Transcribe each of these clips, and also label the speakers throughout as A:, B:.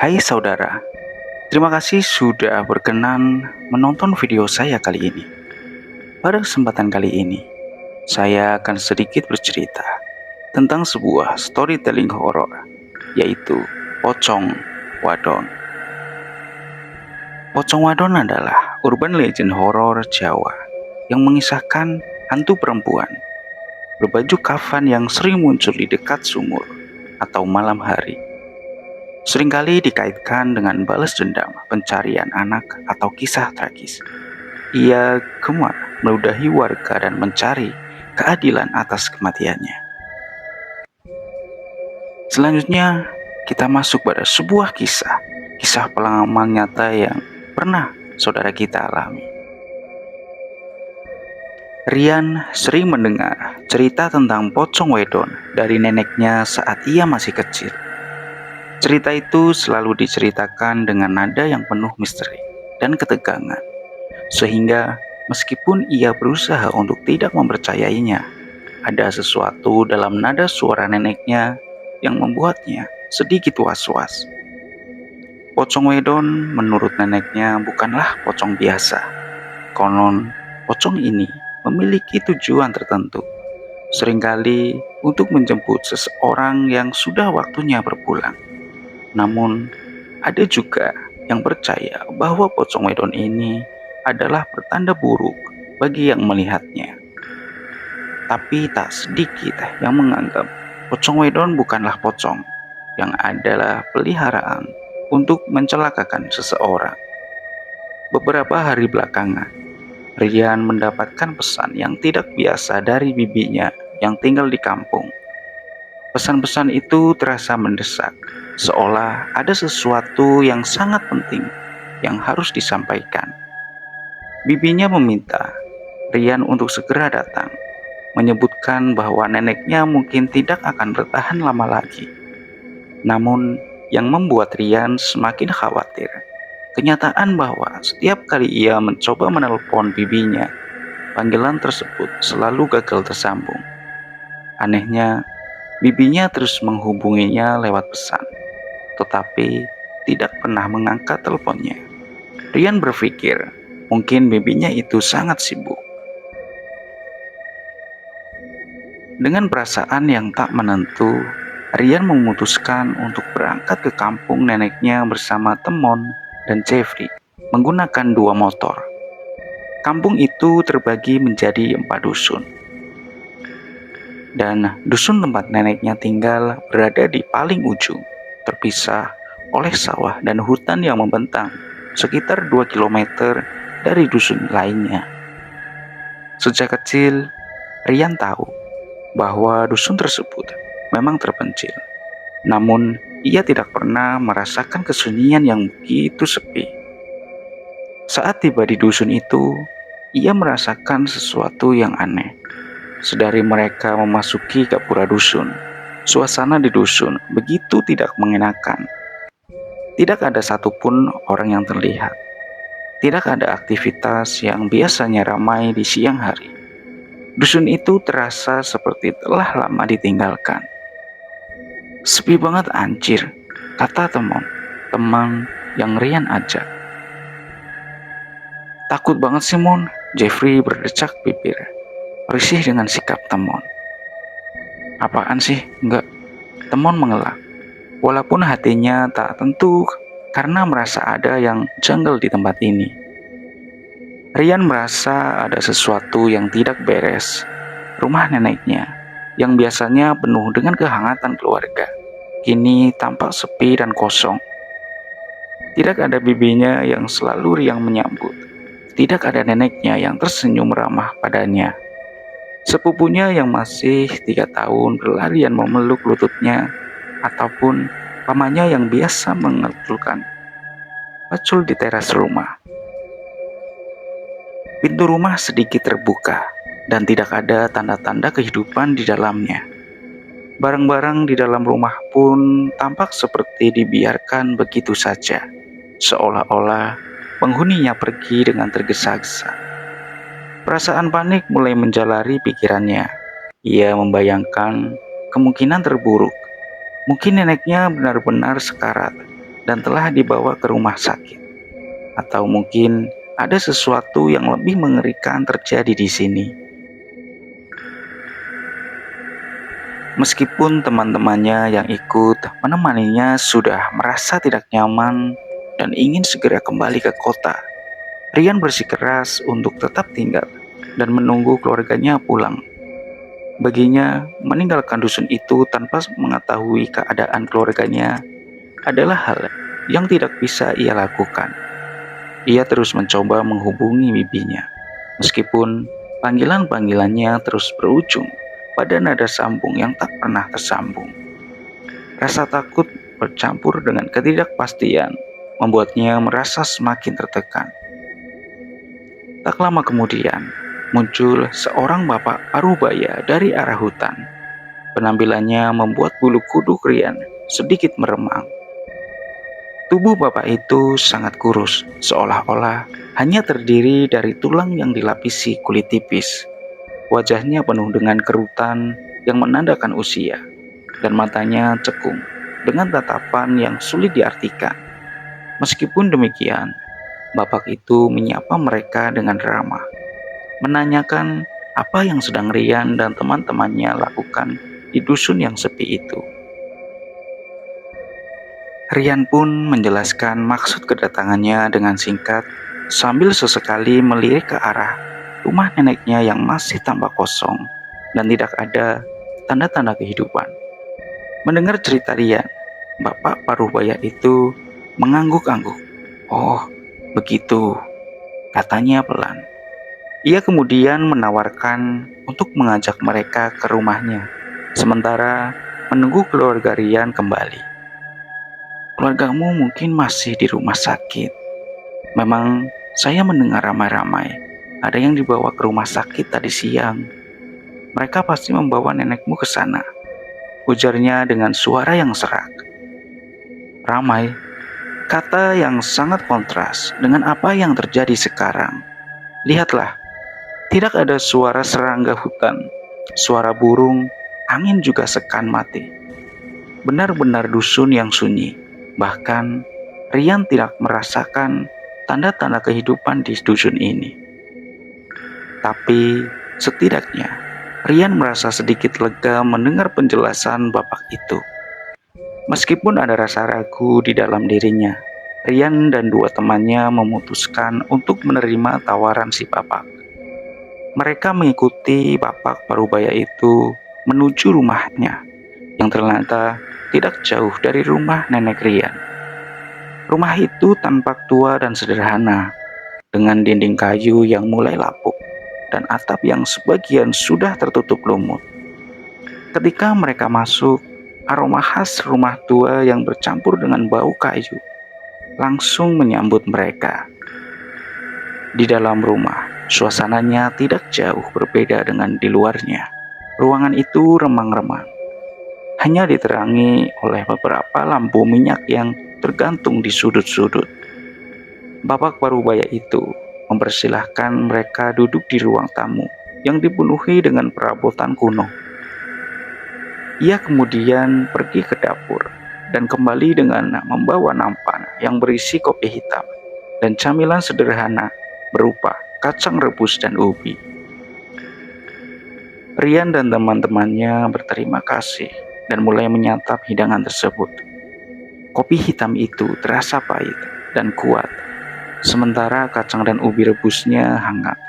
A: Hai saudara, terima kasih sudah berkenan menonton video saya kali ini. Pada kesempatan kali ini, saya akan sedikit bercerita tentang sebuah storytelling horor, yaitu Pocong Wadon. Pocong Wadon adalah urban legend horor Jawa yang mengisahkan hantu perempuan berbaju kafan yang sering muncul di dekat sumur atau malam hari. Seringkali dikaitkan dengan balas dendam, pencarian anak, atau kisah tragis. Ia gemar meludahi warga dan mencari keadilan atas kematiannya. Selanjutnya, kita masuk pada sebuah kisah pengalaman nyata yang pernah saudara kita alami. Rian sering mendengar cerita tentang Pocong Wedon dari neneknya saat ia masih kecil. Cerita itu selalu diceritakan dengan nada yang penuh misteri dan ketegangan, sehingga meskipun ia berusaha untuk tidak mempercayainya, ada sesuatu dalam nada suara neneknya yang membuatnya sedikit was-was. Pocong Wedon menurut neneknya bukanlah pocong biasa. Konon, pocong ini memiliki tujuan tertentu, seringkali untuk menjemput seseorang yang sudah waktunya berpulang. Namun, ada juga yang percaya bahwa Pocong Wedon ini adalah pertanda buruk bagi yang melihatnya. Tapi tak sedikit yang menganggap Pocong Wedon bukanlah pocong, yang adalah peliharaan untuk mencelakakan seseorang. Beberapa hari belakangan, Rian mendapatkan pesan yang tidak biasa dari bibinya yang tinggal di kampung. Pesan-pesan itu terasa mendesak, seolah ada sesuatu yang sangat penting yang harus disampaikan. Bibinya meminta Rian untuk segera datang, menyebutkan bahwa neneknya mungkin tidak akan bertahan lama lagi. Namun, yang membuat Rian semakin khawatir, kenyataan bahwa setiap kali ia mencoba menelpon bibinya, panggilan tersebut selalu gagal tersambung. Anehnya, bibinya terus menghubunginya lewat pesan, tetapi tidak pernah mengangkat teleponnya. Rian berpikir, mungkin bibinya itu sangat sibuk. Dengan perasaan yang tak menentu, Rian memutuskan untuk berangkat ke kampung neneknya bersama Temon dan Jeffrey menggunakan dua motor. Kampung itu terbagi menjadi 4 dusun, dan dusun tempat neneknya tinggal berada di paling ujung, terpisah oleh sawah dan hutan yang membentang sekitar 2 kilometer dari dusun lainnya. Sejak kecil, Rian tahu bahwa dusun tersebut memang terpencil, namun ia tidak pernah merasakan kesunyian yang begitu sepi. Saat tiba di dusun itu, ia merasakan sesuatu yang aneh. Sedari mereka memasuki gapura dusun, suasana di dusun begitu tidak mengenakan. Tidak ada satupun orang yang terlihat. Tidak ada aktivitas yang biasanya ramai di siang hari. Dusun itu terasa seperti telah lama ditinggalkan. Sepi banget anjir, kata teman yang Rian ajak. Takut banget sih Mon, Jeffrey berdecak bibir, risih dengan sikap Temon. Apaan sih? Enggak. Temon mengelak, walaupun hatinya tak tentu karena merasa ada yang janggal di tempat ini. Rian merasa ada sesuatu yang tidak beres. Rumah neneknya, yang biasanya penuh dengan kehangatan keluarga, kini tampak sepi dan kosong. Tidak ada bibinya yang selalu riang menyambut. Tidak ada neneknya yang tersenyum ramah padanya. Sepupunya yang masih 3 tahun berlarian memeluk lututnya, ataupun pamannya yang biasa mengetulkan pacul di teras rumah. Pintu rumah sedikit terbuka dan tidak ada tanda-tanda kehidupan di dalamnya. Barang-barang di dalam rumah pun tampak seperti dibiarkan begitu saja, seolah-olah penghuninya pergi dengan tergesa-gesa. Perasaan panik mulai menjalari pikirannya. Ia membayangkan kemungkinan terburuk. Mungkin neneknya benar-benar sekarat, dan telah dibawa ke rumah sakit. Atau mungkin ada sesuatu yang lebih mengerikan terjadi di sini. Meskipun teman-temannya yang ikut menemaninya sudah merasa tidak nyaman dan ingin segera kembali ke kota, Rian bersikeras untuk tetap tinggal dan menunggu keluarganya pulang. Baginya, meninggalkan dusun itu tanpa mengetahui keadaan keluarganya adalah hal yang tidak bisa ia lakukan. Ia terus mencoba menghubungi bibinya, meskipun panggilan-panggilannya terus berujung pada nada sambung yang tak pernah tersambung. Rasa takut bercampur dengan ketidakpastian membuatnya merasa semakin tertekan. Tak lama kemudian, muncul seorang bapak parubaya dari arah hutan. Penampilannya membuat bulu kuduk Rian sedikit meremang. Tubuh bapak itu sangat kurus, seolah-olah hanya terdiri dari tulang yang dilapisi kulit tipis. Wajahnya penuh dengan kerutan yang menandakan usia, dan matanya cekung dengan tatapan yang sulit diartikan. Meskipun demikian, bapak itu menyapa mereka dengan ramah, menanyakan apa yang sedang Rian dan teman-temannya lakukan di dusun yang sepi itu. Rian pun menjelaskan maksud kedatangannya dengan singkat, sambil sesekali melirik ke arah rumah neneknya yang masih tampak kosong dan tidak ada tanda-tanda kehidupan. Mendengar cerita Rian, bapak parubaya itu mengangguk-angguk. "Oh, begitu," katanya pelan. Ia kemudian menawarkan untuk mengajak mereka ke rumahnya, sementara menunggu keluarga Rian kembali. "Keluargamu mungkin masih di rumah sakit. Memang saya mendengar ramai-ramai ada yang dibawa ke rumah sakit tadi siang. Mereka pasti membawa nenekmu ke sana," ujarnya dengan suara yang serak. Ramai, kata yang sangat kontras dengan apa yang terjadi sekarang. Lihatlah, tidak ada suara serangga hutan, suara burung, angin juga sekan mati. Benar-benar dusun yang sunyi. Bahkan, Rian tidak merasakan tanda-tanda kehidupan di dusun ini. Tapi, setidaknya, Rian merasa sedikit lega mendengar penjelasan bapak itu. Meskipun ada rasa ragu di dalam dirinya, Rian dan dua temannya memutuskan untuk menerima tawaran si bapak. Mereka mengikuti bapak parubaya itu menuju rumahnya, yang ternyata tidak jauh dari rumah nenek Rian. Rumah itu tampak tua dan sederhana, dengan dinding kayu yang mulai lapuk dan atap yang sebagian sudah tertutup lumut. Ketika mereka masuk, aroma khas rumah tua yang bercampur dengan bau kayu langsung menyambut mereka. Di dalam rumah, suasananya tidak jauh berbeda dengan di luarnya. Ruangan itu remang-remang, hanya diterangi oleh beberapa lampu minyak yang tergantung di sudut-sudut. Bapak parubaya itu mempersilahkan mereka duduk di ruang tamu yang dipenuhi dengan perabotan kuno. Ia kemudian pergi ke dapur dan kembali dengan membawa nampan yang berisi kopi hitam dan camilan sederhana berupa kacang rebus dan ubi. Rian dan teman-temannya berterima kasih dan mulai menyantap hidangan tersebut. Kopi hitam itu terasa pahit dan kuat, sementara kacang dan ubi rebusnya hangat,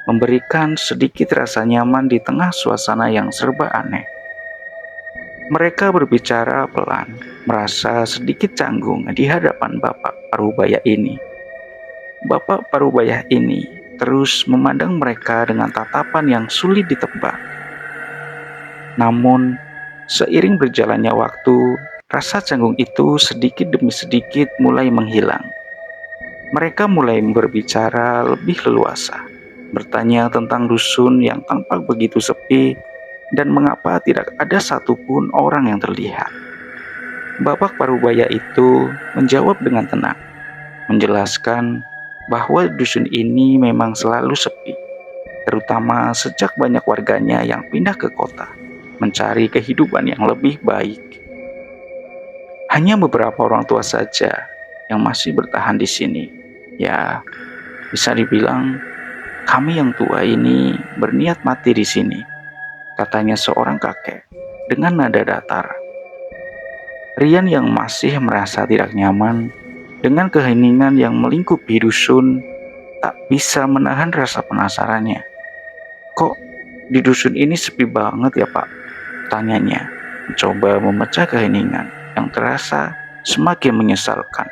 A: memberikan sedikit rasa nyaman di tengah suasana yang serba aneh. Mereka berbicara pelan, merasa sedikit canggung di hadapan bapak parubaya ini. Bapak parubaya ini terus memandang mereka dengan tatapan yang sulit ditebak. Namun, seiring berjalannya waktu, rasa canggung itu sedikit demi sedikit mulai menghilang. Mereka mulai berbicara lebih leluasa, bertanya tentang dusun yang tampak begitu sepi dan mengapa tidak ada satupun orang yang terlihat. Bapak parubaya itu menjawab dengan tenang, menjelaskan bahwa dusun ini memang selalu sepi, terutama sejak banyak warganya yang pindah ke kota, mencari kehidupan yang lebih baik. Hanya beberapa orang tua saja yang masih bertahan di sini. Ya, bisa dibilang kami yang tua ini berniat mati di sini, katanya seorang kakek dengan nada datar. Rian yang masih merasa tidak nyaman dengan keheningan yang melingkupi dusun tak bisa menahan rasa penasarannya. Kok di dusun ini sepi banget ya Pak? Tanyanya, mencoba memecah keheningan yang terasa semakin menyesalkan.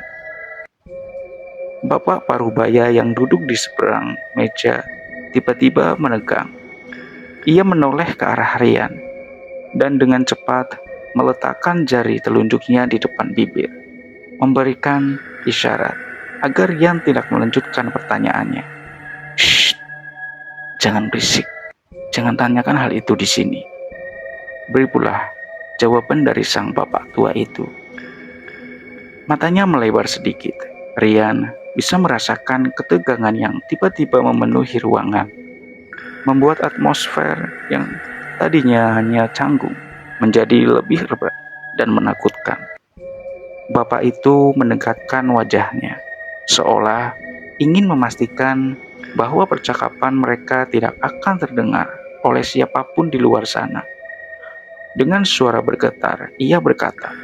A: Bapak Parubaya yang duduk di seberang meja tiba-tiba menegang. Ia menoleh ke arah Rian dan dengan cepat meletakkan jari telunjuknya di depan bibir, memberikan isyarat agar Rian tidak melanjutkan pertanyaannya. Shh, jangan berisik, jangan tanyakan hal itu di sini. Beri pula jawaban dari sang bapak tua itu. Matanya melebar sedikit. Rian bisa merasakan ketegangan yang tiba-tiba memenuhi ruangan, membuat atmosfer yang tadinya hanya canggung menjadi lebih berat dan menakutkan. Bapak itu mendekatkan wajahnya, seolah ingin memastikan bahwa percakapan mereka tidak akan terdengar oleh siapapun di luar sana. Dengan suara bergetar, ia berkata,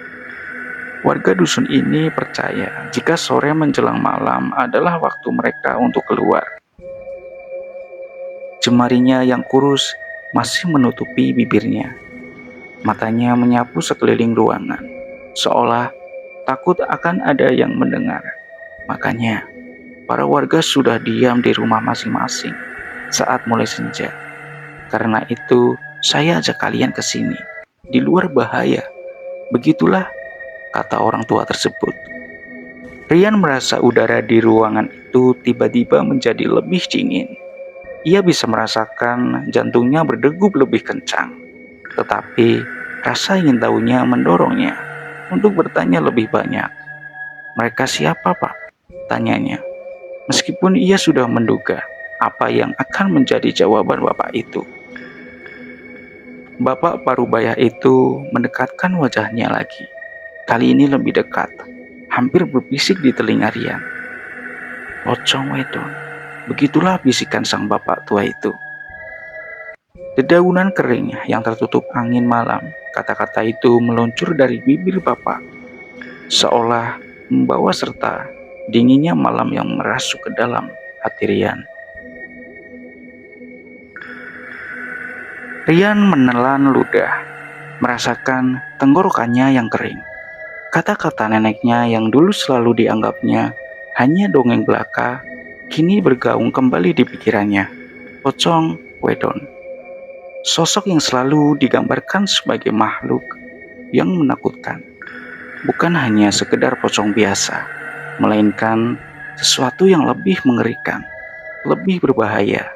A: "Warga dusun ini percaya jika sore menjelang malam adalah waktu mereka untuk keluar." Jemarinya yang kurus masih menutupi bibirnya. Matanya menyapu sekeliling ruangan, seolah takut akan ada yang mendengar. Makanya, para warga sudah diam di rumah masing-masing saat mulai senja. Karena itu, saya ajak kalian ke sini. Di luar bahaya. Begitulah kata orang tua tersebut. Rian merasa udara di ruangan itu tiba-tiba menjadi lebih dingin. Ia bisa merasakan jantungnya berdegup lebih kencang. Tetapi rasa ingin tahunya mendorongnya untuk bertanya lebih banyak. "Mereka siapa, Pak?" tanyanya. Meskipun ia sudah menduga apa yang akan menjadi jawaban bapak itu. Bapak Parubaya itu mendekatkan wajahnya lagi. Kali ini lebih dekat, hampir berbisik di telinga Rian. "Pocong wedon." Begitulah bisikan sang bapak tua itu. Dedaunan kering yang tertutup angin malam, kata-kata itu meluncur dari bibir bapak, seolah membawa serta dinginnya malam yang merasuk ke dalam hati Rian. Rian menelan ludah, merasakan tenggorokannya yang kering. Kata-kata neneknya yang dulu selalu dianggapnya hanya dongeng belaka, kini bergaung kembali di pikirannya. Pocong wedon. Sosok yang selalu digambarkan sebagai makhluk yang menakutkan. Bukan hanya sekedar pocong biasa, melainkan sesuatu yang lebih mengerikan, lebih berbahaya.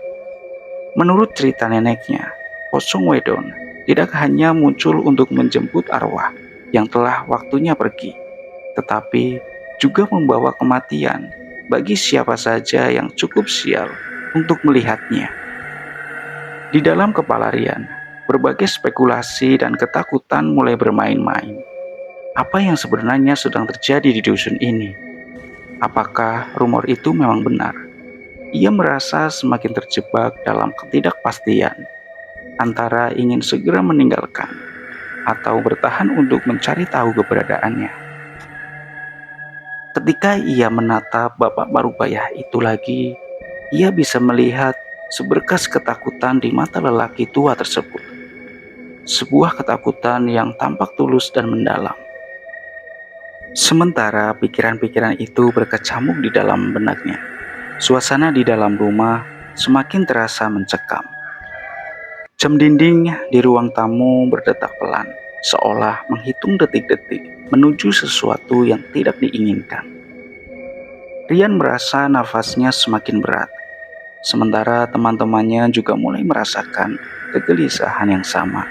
A: Menurut cerita neneknya, pocong wedon tidak hanya muncul untuk menjemput arwah yang telah waktunya pergi, tetapi juga membawa kematian bagi siapa saja yang cukup sial untuk melihatnya. Di dalam kepala Rian, berbagai spekulasi dan ketakutan mulai bermain-main. Apa yang sebenarnya sedang terjadi di dusun ini? Apakah rumor itu memang benar? Ia merasa semakin terjebak dalam ketidakpastian antara ingin segera meninggalkan atau bertahan untuk mencari tahu keberadaannya. Ketika ia menatap bapak Parubaya itu lagi, ia bisa melihat seberkas ketakutan di mata lelaki tua tersebut. Sebuah ketakutan yang tampak tulus dan mendalam. Sementara pikiran-pikiran itu berkecamuk di dalam benaknya, suasana di dalam rumah semakin terasa mencekam. Jam dinding di ruang tamu berdetak pelan, seolah menghitung detik-detik menuju sesuatu yang tidak diinginkan. Rian merasa nafasnya semakin berat, sementara teman-temannya juga mulai merasakan kegelisahan yang sama.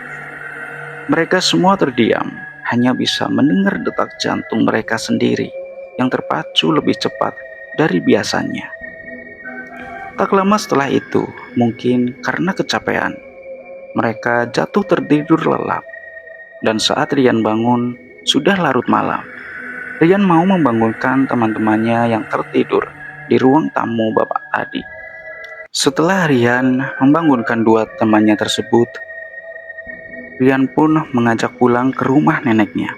A: Mereka semua terdiam, hanya bisa mendengar detak jantung mereka sendiri yang terpacu lebih cepat dari biasanya. Tak lama setelah itu, mungkin karena kecapean, mereka jatuh tertidur lelap. Dan saat Rian bangun, sudah larut malam. Rian mau membangunkan teman-temannya yang tertidur di ruang tamu bapak tadi. Setelah Rian membangunkan dua temannya tersebut, Rian pun mengajak pulang ke rumah neneknya.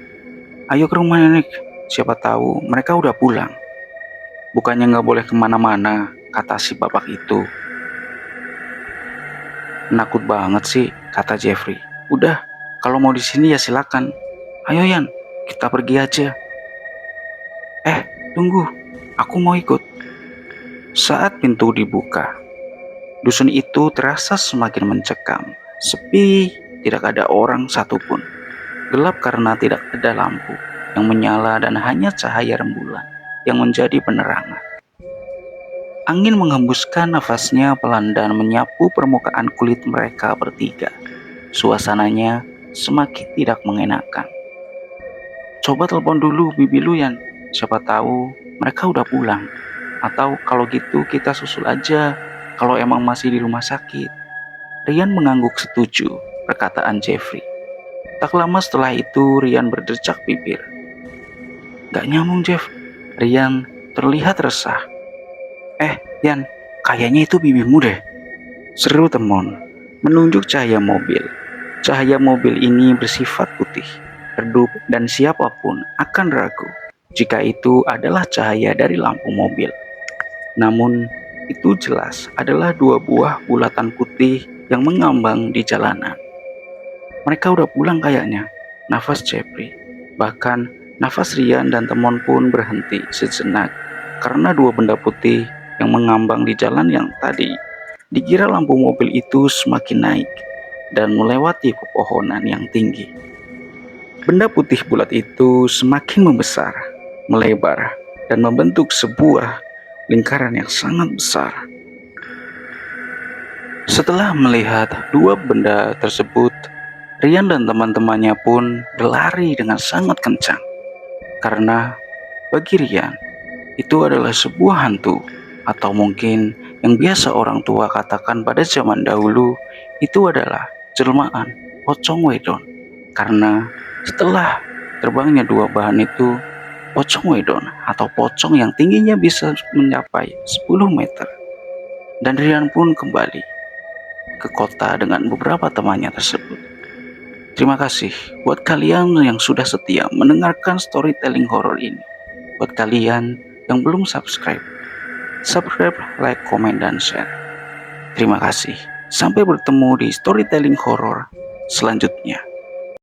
A: Ayo ke rumah nenek, siapa tahu mereka udah pulang. Bukannya nggak boleh kemana-mana, kata si bapak itu. Nakut banget sih, kata Jeffrey. Udah, kalau mau di sini ya silakan. Ayo Yan, kita pergi aja. Tunggu, aku mau ikut. Saat pintu dibuka, dusun itu terasa semakin mencekam. Sepi, tidak ada orang satupun. Gelap karena tidak ada lampu yang menyala dan hanya cahaya rembulan yang menjadi penerangan. Angin menghembuskan nafasnya pelan dan menyapu permukaan kulit mereka bertiga. Suasananya semakin tidak mengenakan. Coba telepon dulu Bibi Luyan, siapa tahu mereka udah pulang. Atau kalau gitu kita susul aja kalau emang masih di rumah sakit. Rian mengangguk setuju perkataan Jeffrey. Tak lama setelah itu Rian berdecak bibir. Gak nyambung Jeff. Rian terlihat resah. Yan, kayaknya itu bibimu deh. Seru Temon, menunjuk cahaya mobil. Cahaya mobil ini bersifat putih, redup dan siapapun akan ragu jika itu adalah cahaya dari lampu mobil. Namun, itu jelas adalah dua buah bulatan putih yang mengambang di jalanan. Mereka udah pulang kayaknya, nafas Jeffrey. Bahkan, nafas Rian dan Temon pun berhenti sejenak karena dua benda putih yang mengambang di jalan yang tadi. Dikira lampu mobil itu semakin naik dan melewati pepohonan yang tinggi. Benda putih bulat itu semakin membesar, melebar, dan membentuk sebuah lingkaran yang sangat besar. Setelah melihat dua benda tersebut, Rian dan teman-temannya pun berlari dengan sangat kencang. Karena bagi Rian, itu adalah sebuah hantu, atau mungkin yang biasa orang tua katakan pada zaman dahulu, itu adalah jelmaan pocong wedon. Karena setelah terbangnya dua bahan itu, pocong wedon atau pocong yang tingginya bisa mencapai 10 meter. Dan Rian pun kembali ke kota dengan beberapa temannya tersebut. Terima kasih buat kalian yang sudah setia mendengarkan storytelling horror ini. Buat kalian yang belum subscribe, like, komen, dan share. Terima kasih. Sampai bertemu di storytelling horror selanjutnya.